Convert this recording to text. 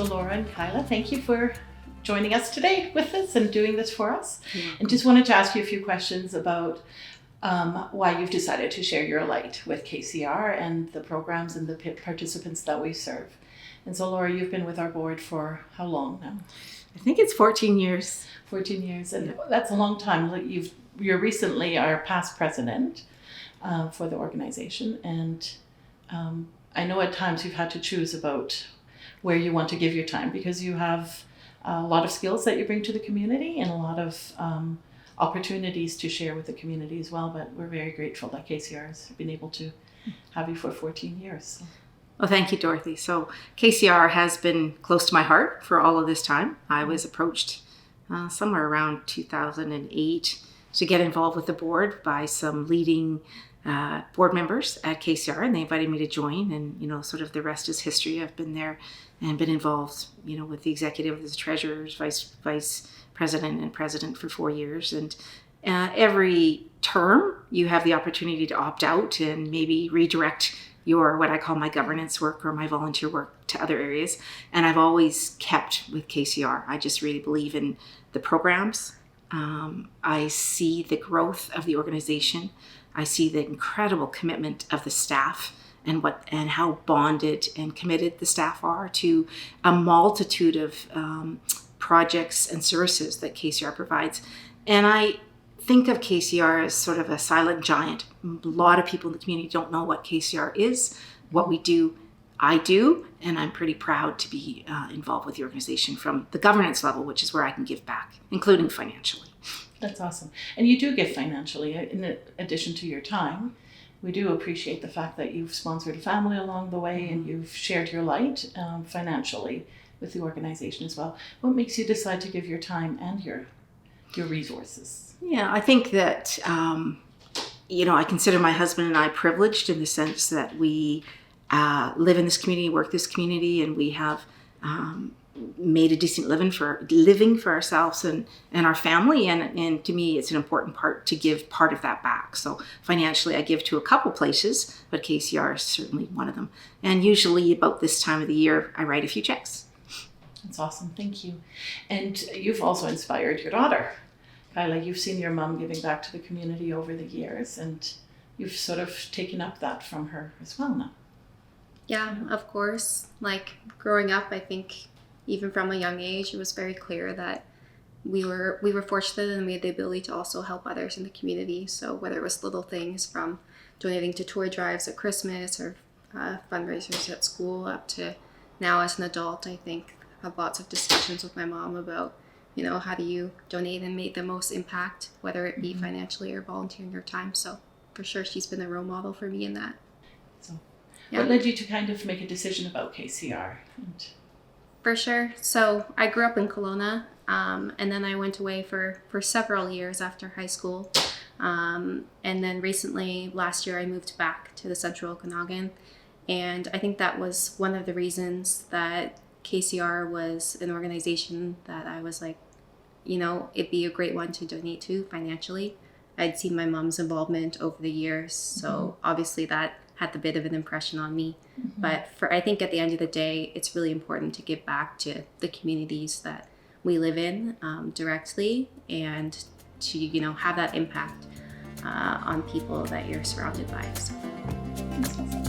So Laura and Kyla, thank you for joining us today with us and doing this for us. And just wanted to ask you a few questions about why you've decided to share your light with KCR and the programs and the participants that we serve. And so Laura, you've been with our board for how long now? I think it's 14 years. 14 years, and that's a long time. You're recently our past president for the organization, and I know at times you've had to choose about where you want to give your time because you have a lot of skills that you bring to the community and a lot of opportunities to share with the community as well. But we're very grateful that KCR has been able to have you for 14 years. So. Well, thank you, Dorothy. So KCR has been close to my heart for all of this time. I was approached somewhere around 2008 to get involved with the board by some leading board members at KCR, and they invited me to join, and sort of the rest is history. I've been there and been involved with the executive, as treasurers, vice president and president for 4 years, and every term you have the opportunity to opt out and maybe redirect your what I call my governance work or my volunteer work to other areas, and I've always kept with KCR. I just really believe in the programs. I see the growth of the organization. I see the incredible commitment of the staff and how bonded and committed the staff are to a multitude of projects and services that KCR provides. And I think of KCR as sort of a silent giant. A lot of people in the community don't know what KCR is, what we do. I do, and I'm pretty proud to be involved with the organization from the governance level, which is where I can give back, including financially. That's awesome. And you do give financially in addition to your time. We do appreciate the fact that you've sponsored a family along the way and you've shared your light financially with the organization as well. What makes you decide to give your time and your resources? Yeah, I think that, I consider my husband and I privileged in the sense that we live in this community, work this community, and we have made a decent living for ourselves and our family. And to me, it's an important part to give part of that back. So financially, I give to a couple places, but KCR is certainly one of them. And usually about this time of the year, I write a few checks. That's awesome. Thank you. And you've also inspired your daughter. Kyla, you've seen your mom giving back to the community over the years, and you've sort of taken up that from her as well now. Yeah, of course. Like growing up, I think even from a young age, it was very clear that we were fortunate and we had the ability to also help others in the community. So whether it was little things from donating to toy drives at Christmas or fundraisers at school up to now as an adult, I think I have lots of discussions with my mom about how do you donate and make the most impact, whether it be financially or volunteering your time. So for sure, she's been a role model for me in that. So what led you to kind of make a decision about KCR? For sure. So I grew up in Kelowna, and then I went away for several years after high school. And then recently, last year, I moved back to the Central Okanagan. And I think that was one of the reasons that KCR was an organization that I was like, it'd be a great one to donate to financially. I'd seen my mom's involvement over the years, so obviously that had a bit of an impression on me. But I think at the end of the day, it's really important to give back to the communities that we live in directly, and to have that impact on people that you're surrounded by. So.